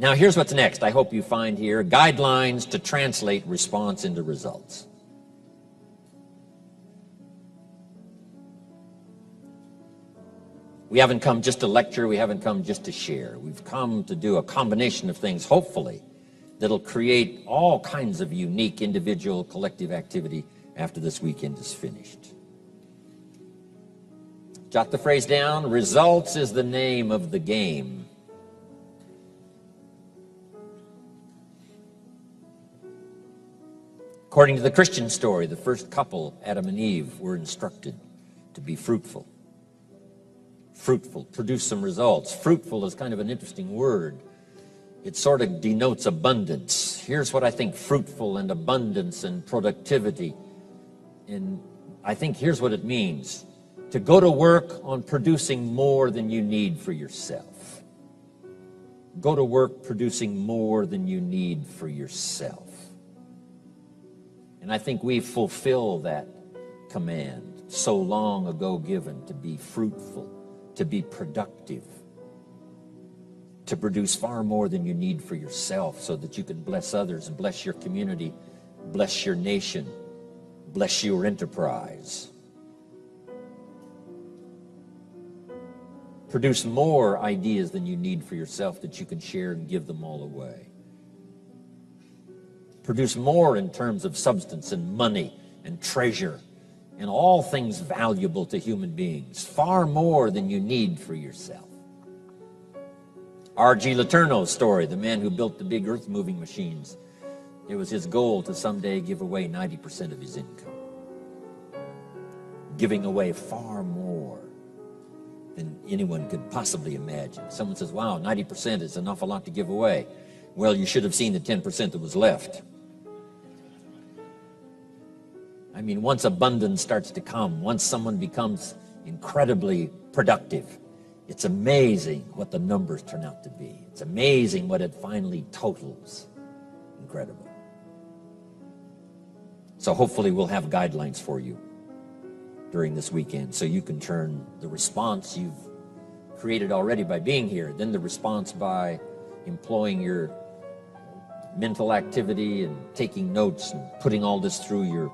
Now, here's what's next. I hope you find here guidelines to translate response into results. We haven't come just to lecture. We haven't come just to share. We've come to do a combination of things, hopefully, that'll create all kinds of unique individual, collective activity after this weekend is finished. Jot the phrase down. Results is the name of the game. According to the Christian story, the first couple, Adam and Eve, were instructed to be fruitful. Fruitful, produce some results. Fruitful is kind of an interesting word. It sort of denotes abundance. Here's what I think fruitful and abundance and productivity. And I think here's what it means. To go to work on producing more than you need for yourself. Go to work producing more than you need for yourself. And I think we fulfill that command so long ago given to be fruitful, to be productive, to produce far more than you need for yourself so that you can bless others, bless your community, bless your nation, bless your enterprise. Produce more ideas than you need for yourself that you can share and give them all away. Produce more in terms of substance and money and treasure and all things valuable to human beings, far more than you need for yourself. R.G. Letourneau's story, the man who built the big earth-moving machines, it was his goal to someday give away 90% of his income. Giving away far more than anyone could possibly imagine. Someone says, wow, 90% is an awful lot to give away. Well, you should have seen the 10% that was left. I mean, once abundance starts to come, once someone becomes incredibly productive, it's amazing what the numbers turn out to be. It's amazing what it finally totals. Incredible. So hopefully we'll have guidelines for you during this weekend so you can turn the response you've created already by being here, then the response by employing your mental activity and taking notes and putting all this through your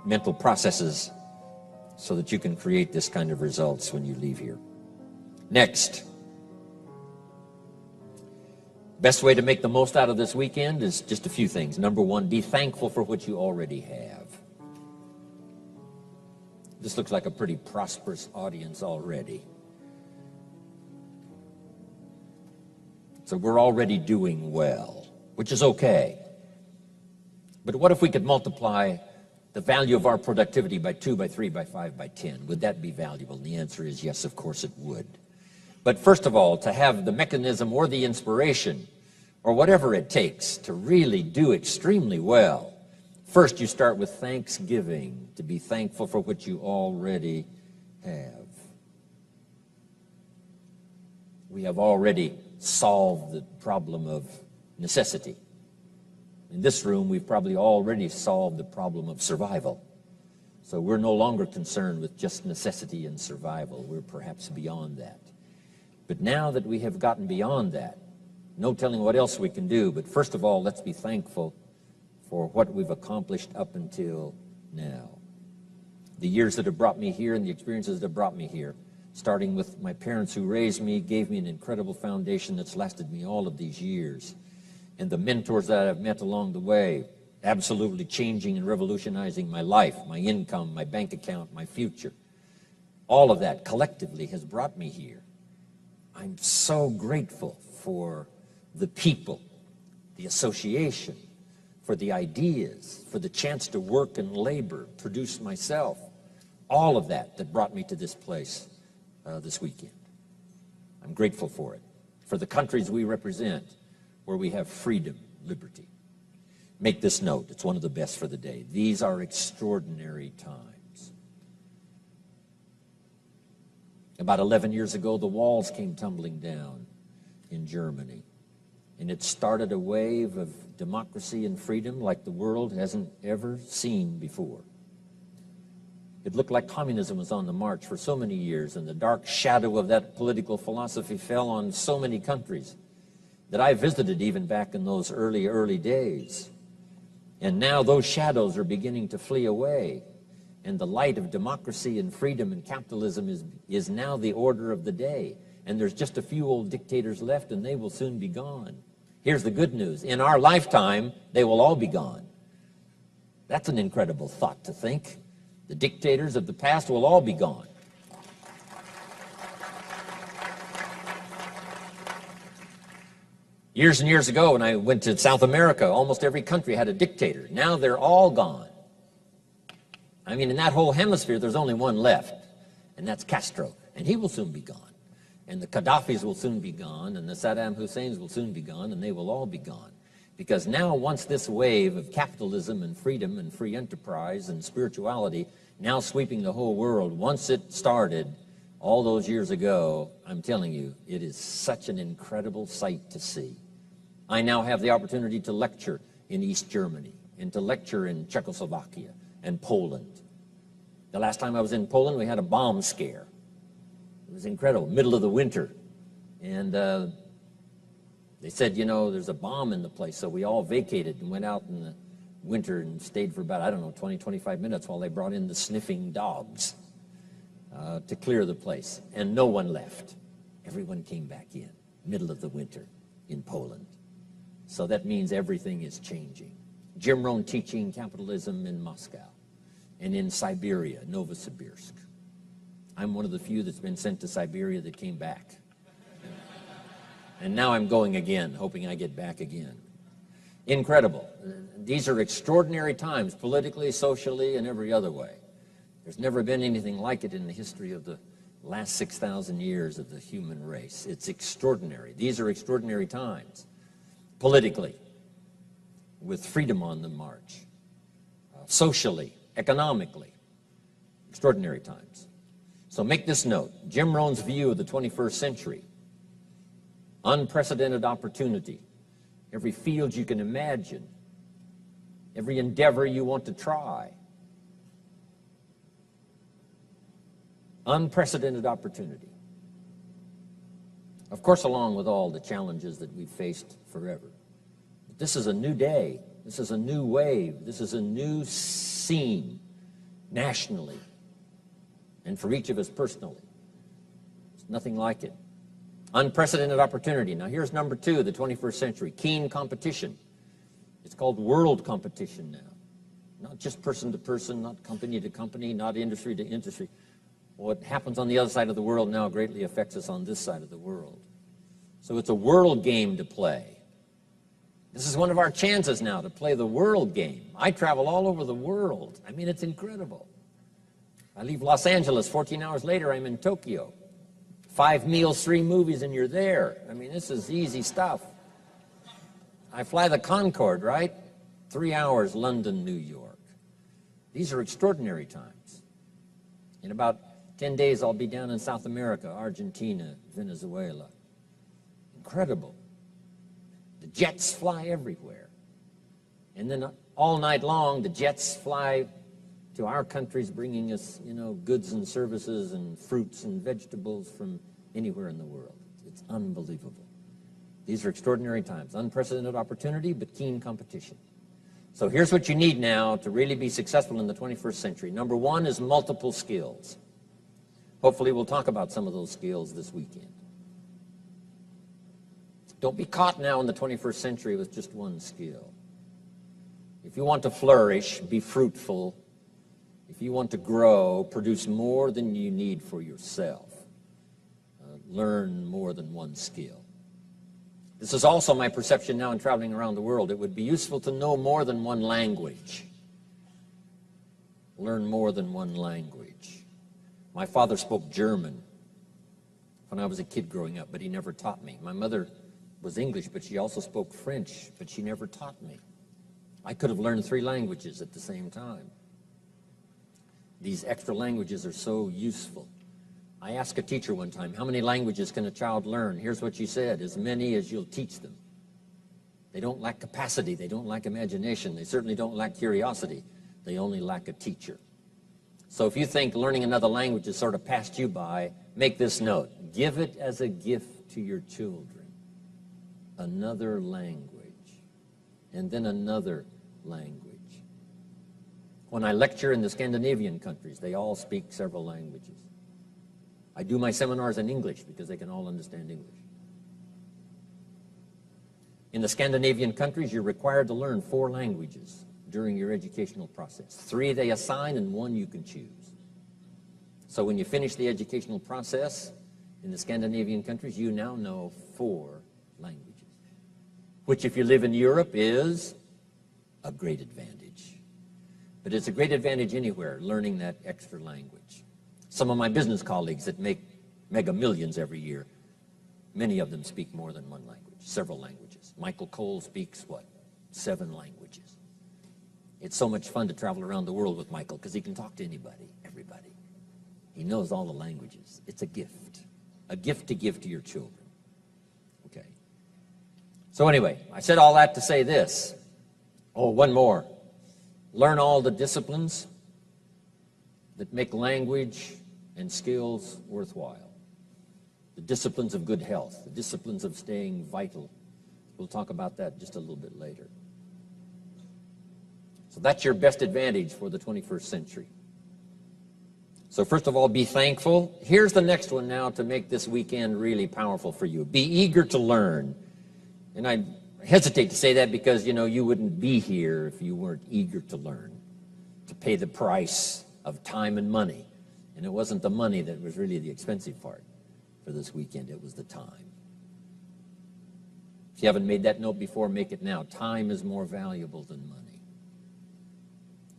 mental processes so that you can create this kind of results when you leave here. Next, best way to make the most out of this weekend is just a few things. Number one, be thankful for what you already have. This looks like a pretty prosperous audience already. So we're already doing well, which is okay. But what if we could multiply the value of our productivity by 2, by 3, by 5, by 10? Would that be valuable? And the answer is yes, of course it would. But first of all, to have the mechanism or the inspiration or whatever it takes to really do extremely well, first you start with thanksgiving, to be thankful for what you already have. We have already solved the problem of necessity. In this room, we've probably already solved the problem of survival. So we're no longer concerned with just necessity and survival. We're perhaps beyond that. But now that we have gotten beyond that, no telling what else we can do. But first of all, let's be thankful for what we've accomplished up until now. The years that have brought me here and the experiences that have brought me here, starting with my parents who raised me, gave me an incredible foundation that's lasted me all of these years. And the mentors that I've met along the way, absolutely changing and revolutionizing my life, my income, my bank account, my future. All of that collectively has brought me here. I'm so grateful for the people, the association, for the ideas, for the chance to work and labor, produce myself. All of that brought me to this place this weekend. I'm grateful for it. For the countries we represent, where we have freedom, liberty. Make this note. It's one of the best for the day. These are extraordinary times. About 11 years ago, the walls came tumbling down in Germany. And it started a wave of democracy and freedom like the world hasn't ever seen before. It looked like communism was on the march for so many years, and the dark shadow of that political philosophy fell on so many countries. that I visited even back in those early days. And now those shadows are beginning to flee away. And the light of democracy and freedom and capitalism is now the order of the day. And there's just a few old dictators left, and they will soon be gone. Here's the good news. In our lifetime, they will all be gone. That's an incredible thought to think. The dictators of the past will all be gone. Years and years ago, when I went to South America, almost every country had a dictator. Now they're all gone. I mean, in that whole hemisphere, there's only one left, and that's Castro, and he will soon be gone. And the Gaddafis will soon be gone, and the Saddam Husseins will soon be gone, and they will all be gone. Because now, once this wave of capitalism and freedom and free enterprise and spirituality now sweeping the whole world, once it started all those years ago, I'm telling you, it is such an incredible sight to see. I now have the opportunity to lecture in East Germany and to lecture in Czechoslovakia and Poland. The last time I was in Poland, we had a bomb scare. It was incredible, middle of the winter. And they said, you know, there's a bomb in the place. So we all vacated and went out in the winter and stayed for about, 20, 25 minutes while they brought in the sniffing dogs to clear the place. And no one left. Everyone came back in, middle of the winter in Poland. So that means everything is changing. Jim Rohn teaching capitalism in Moscow and in Siberia, Novosibirsk. I'm one of the few that's been sent to Siberia that came back. And now I'm going again, hoping I get back again. Incredible. These are extraordinary times, politically, socially, and every other way. There's never been anything like it in the history of the last 6,000 years of the human race. It's extraordinary. These are extraordinary times, politically, with freedom on the march, socially, economically, extraordinary times. So make this note. Jim Rohn's view of the 21st century, unprecedented opportunity, every field you can imagine, every endeavor you want to try, unprecedented opportunity. Of course, along with all the challenges that we've faced forever. But this is a new day. This is a new wave. This is a new scene nationally and for each of us personally. There's nothing like it. Unprecedented opportunity. Now here's number two, the 21st century, keen competition. It's called world competition now. Not just person to person, not company to company, not industry to industry. What happens on the other side of the world now greatly affects us on this side of the world. So it's a world game to play. This is one of our chances now to play the world game. I travel all over the world. I mean, it's incredible. I leave Los Angeles, 14 hours later, I'm in Tokyo. 5 meals, 3 movies, and you're there. I mean, this is easy stuff. I fly the Concorde, right? 3 hours, London, New York. These are extraordinary times. In about 10 days, I'll be down in South America, Argentina, Venezuela. Incredible. The jets fly everywhere. And then all night long, the jets fly to our countries, bringing us, goods and services and fruits and vegetables from anywhere in the world. It's unbelievable. These are extraordinary times. Unprecedented opportunity, but keen competition. So here's what you need now to really be successful in the 21st century. Number one is multiple skills. Hopefully we'll talk about some of those skills this weekend. Don't be caught now in the 21st century with just one skill. If you want to flourish, be fruitful. If you want to grow, produce more than you need for yourself. Learn more than one skill. This is also my perception now in traveling around the world. It would be useful to know more than one language. Learn more than one language. My father spoke German when I was a kid growing up, but he never taught me. My mother was English, but she also spoke French, but she never taught me. I could have learned 3 languages at the same time. These extra languages are so useful. I asked a teacher one time, how many languages can a child learn? Here's what she said, as many as you'll teach them. They don't lack capacity. They don't lack imagination. They certainly don't lack curiosity. They only lack a teacher. So if you think learning another language has sort of passed you by, make this note. Give it as a gift to your children. another language, and then another language. When I lecture in the Scandinavian countries, they all speak several languages. I do my seminars in English because they can all understand English. In the Scandinavian countries, you're required to learn 4 languages during your educational process. 3 they assign and 1 you can choose. So when you finish the educational process in the Scandinavian countries, you now know 4 languages, which if you live in Europe is a great advantage. But it's a great advantage anywhere, learning that extra language. Some of my business colleagues that make mega millions every year, many of them speak more than 1 language, several languages. Michael Cole speaks, 7 languages. It's so much fun to travel around the world with Michael because he can talk to anybody, everybody. He knows all the languages. It's a gift to give to your children. Okay. So anyway, I said all that to say this. Oh, one more. Learn all the disciplines that make language and skills worthwhile. The disciplines of good health, the disciplines of staying vital. We'll talk about that just a little bit later. So that's your best advantage for the 21st century. So first of all, be thankful. Here's the next one now to make this weekend really powerful for you. Be eager to learn. And I hesitate to say that because, you wouldn't be here if you weren't eager to learn, to pay the price of time and money. And it wasn't the money that was really the expensive part for this weekend. It was the time. If you haven't made that note before, make it now. Time is more valuable than money.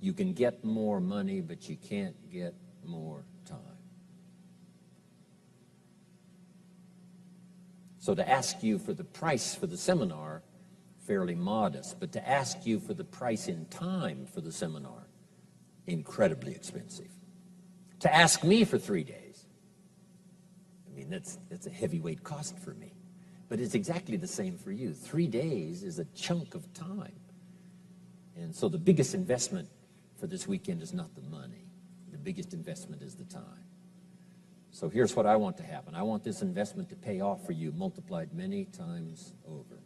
You can get more money, but you can't get more time. So to ask you for the price for the seminar, fairly modest, but to ask you for the price in time for the seminar, incredibly expensive. To ask me for 3 days, that's a heavyweight cost for me. But it's exactly the same for you. 3 days is a chunk of time. And so the biggest investment for this weekend is not the money. The biggest investment is the time. So here's what I want to happen. I want this investment to pay off for you, multiplied many times over.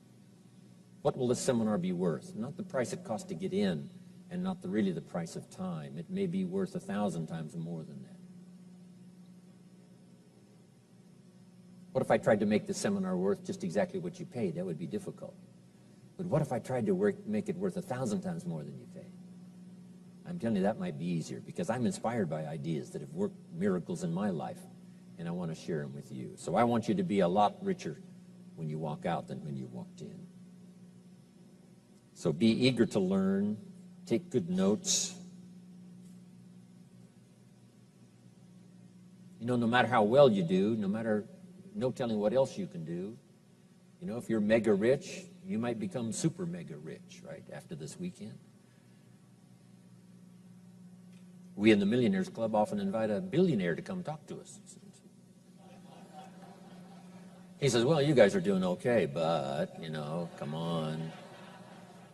What will this seminar be worth? Not the price it costs to get in, and not really the price of time. It may be worth 1,000 times more than that. What if I tried to make the seminar worth just exactly what you paid? That would be difficult. But what if I tried to make it worth 1,000 times more than you paid? I'm telling you, that might be easier because I'm inspired by ideas that have worked miracles in my life, and I want to share them with you. So I want you to be a lot richer when you walk out than when you walked in. So be eager to learn. Take good notes. No matter how well you do, no telling what else you can do. If you're mega rich, you might become super mega rich, right, after this weekend. We in the Millionaires Club often invite a billionaire to come talk to us. He says, well, you guys are doing okay, but, come on,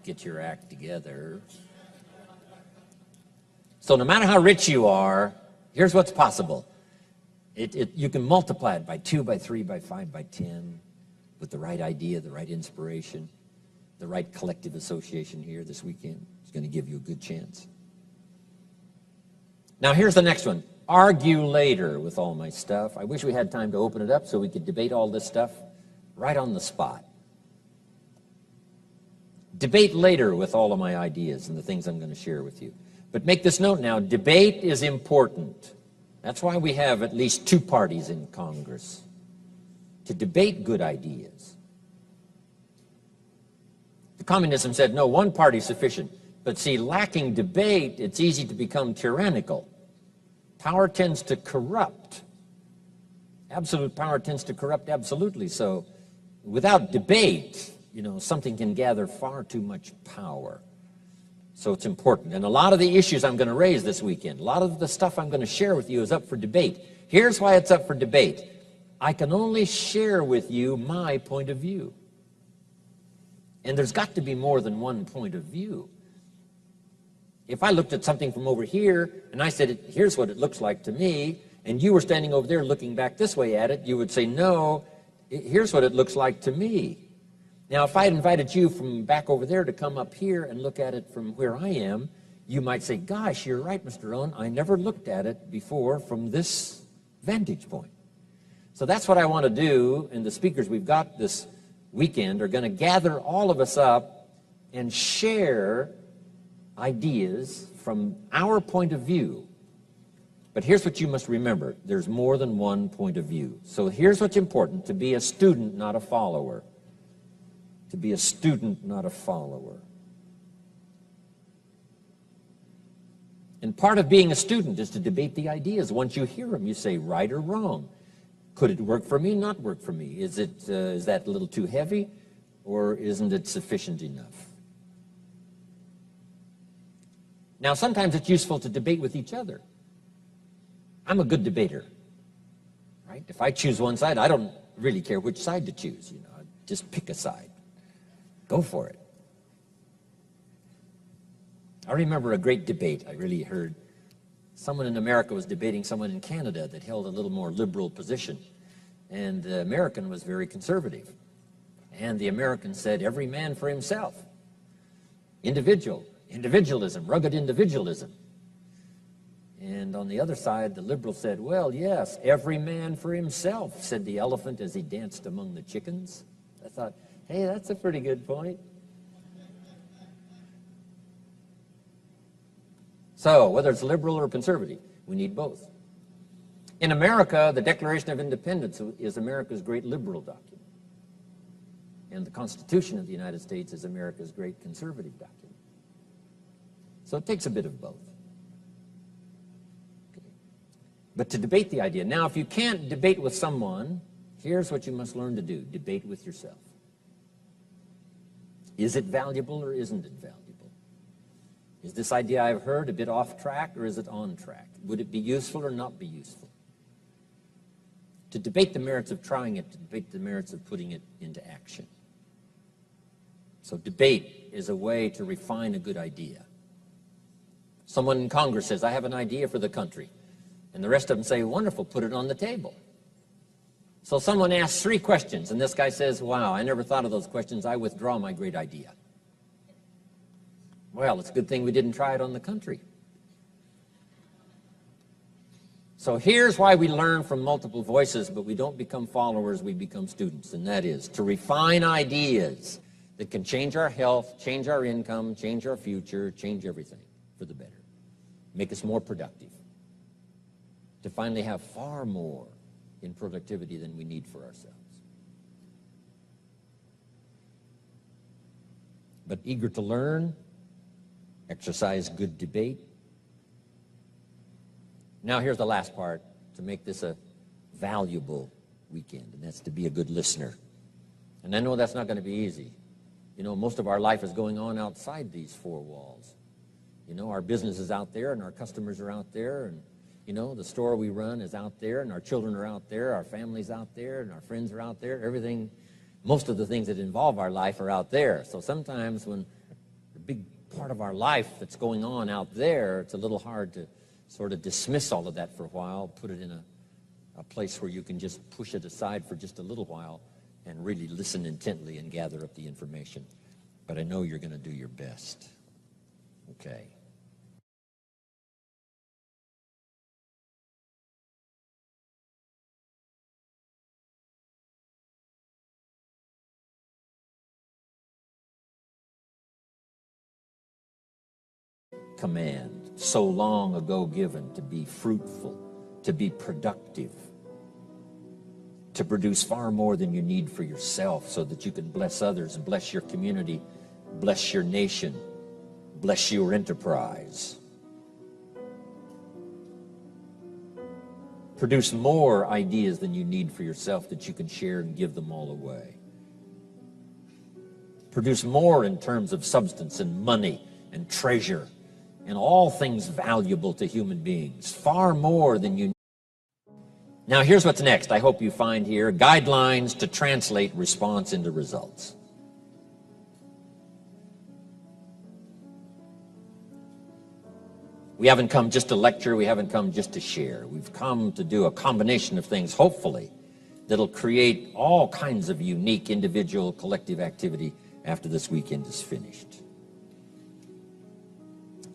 get your act together. So no matter how rich you are, here's what's possible. You can multiply it by 2, by 3, by 5, by 10 with the right idea, the right inspiration, the right collective association here this weekend. It's going to give you a good chance. Now here's the next one. Argue later with all my stuff. I wish we had time to open it up so we could debate all this stuff right on the spot. Debate later with all of my ideas and the things I'm going to share with you. But make this note now, debate is important. That's why we have at least 2 parties in Congress, to debate good ideas. The communism said, no, one party is sufficient. But see, lacking debate, it's easy to become tyrannical. Power tends to corrupt. Absolute power tends to corrupt absolutely. So without debate, something can gather far too much power. So it's important. And a lot of the issues I'm going to raise this weekend, a lot of the stuff I'm going to share with you is up for debate. Here's why it's up for debate. I can only share with you my point of view. And there's got to be more than one point of view. If I looked at something from over here and I said, here's what it looks like to me, and you were standing over there looking back this way at it, you would say, no, here's what it looks like to me. Now, if I had invited you from back over there to come up here and look at it from where I am, you might say, gosh, you're right, Mr. Rohn. I never looked at it before from this vantage point. So that's what I want to do, and the speakers we've got this weekend are going to gather all of us up and share ideas from our point of view. But here's what you must remember. There's more than one point of view. So here's what's important: to be a student, not a follower. To be a student, not a follower. And part of being a student is to debate the ideas. Once you hear them, you say, right or wrong. Could it work for me, not work for me? Is that a little too heavy, or isn't it sufficient enough? Now, sometimes it's useful to debate with each other. I'm a good debater, right? If I choose one side, I don't really care which side to choose. Just pick a side. Go for it. I remember a great debate I really heard. Someone in America was debating someone in Canada that held a little more liberal position. And the American was very conservative. And the American said, every man for himself. Individualism, rugged individualism. And on the other side, the liberal said, well, yes, every man for himself, said the elephant as he danced among the chickens. I thought, hey, that's a pretty good point. So, whether it's liberal or conservative, we need both. In America, the Declaration of Independence is America's great liberal document. And the Constitution of the United States is America's great conservative document. So it takes a bit of both. Okay. But to debate the idea. Now, if you can't debate with someone, here's what you must learn to do. Debate with yourself. Is it valuable or isn't it valuable? Is this idea I've heard a bit off track, or is it on track? Would it be useful or not be useful? To debate the merits of trying it, to debate the merits of putting it into action. So debate is a way to refine a good idea. Someone in Congress says, I have an idea for the country. And the rest of them say, wonderful, put it on the table. So someone asks 3 questions, and this guy says, wow, I never thought of those questions. I withdraw my great idea. Well, it's a good thing we didn't try it on the country. So here's why we learn from multiple voices, but we don't become followers, we become students, and that is to refine ideas that can change our health, change our income, change our future, change everything for the better, make us more productive, to finally have far more in productivity than we need for ourselves. But eager to learn, exercise good debate. Now here's the last part to make this a valuable weekend, and that's to be a good listener. And I know that's not going to be easy. Most of our life is going on outside these 4 walls. Our business is out there, and our customers are out there, and the store we run is out there, and our children are out there, our family's out there, and our friends are out there. Everything, most of the things that involve our life are out there. So sometimes when the big part of our life that's going on out there, it's a little hard to sort of dismiss all of that for a while, put it in a place where you can just push it aside for just a little while and really listen intently and gather up the information. But I know you're going to do your best. Okay. Command, so long ago given, to be fruitful, to be productive, to produce far more than you need for yourself so that you can bless others, bless your community, bless your nation, bless your enterprise. Produce more ideas than you need for yourself that you can share and give them all away. Produce more in terms of substance and money and treasure and all things valuable to human beings, far more than you need. Now here's what's next. I hope you find here guidelines to translate response into results. We haven't come just to lecture, we haven't come just to share. We've come to do a combination of things, hopefully, that'll create all kinds of unique individual, collective activity after this weekend is finished.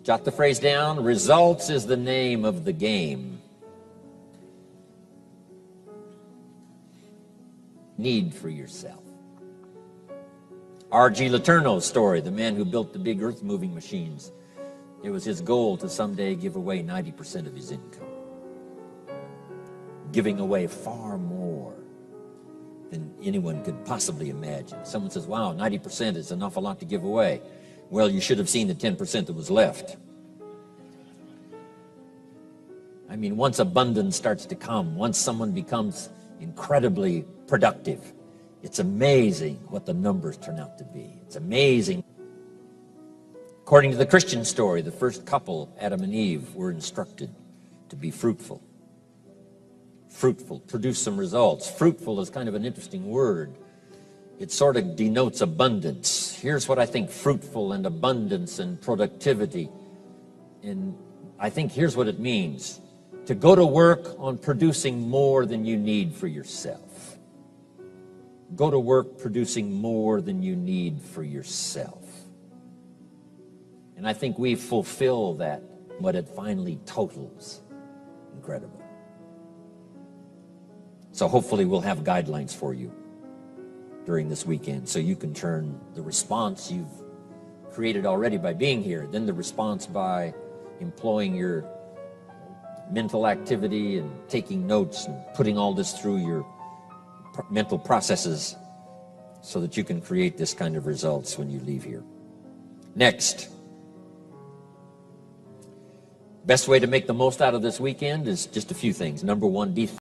Jot the phrase down. Results is the name of the game. Need for yourself. R.G. Letourneau's story, the man who built the big earth-moving machines. It was his goal to someday give away 90% of his income. Giving away far more than anyone could possibly imagine. Someone says, wow, 90% is an awful lot to give away. Well, you should have seen the 10% that was left. I mean, once abundance starts to come, once someone becomes incredibly productive, it's amazing what the numbers turn out to be. It's amazing. According to the Christian story, the first couple, Adam and Eve, were instructed to be fruitful. Fruitful, produce some results. Fruitful is kind of an interesting word. It sort of denotes abundance. Here's what I think fruitful and abundance and productivity. And I think here's what it means. To go to work on producing more than you need for yourself. Go to work producing more than you need for yourself. And I think we fulfill that, but it finally totals. Incredible. So hopefully we'll have guidelines for you during this weekend so you can turn the response you've created already by being here, then the response by employing your mental activity and taking notes and putting all this through your mental processes so that you can create this kind of results when you leave here. Next, best way to make the most out of this weekend is just a few things. Number one, be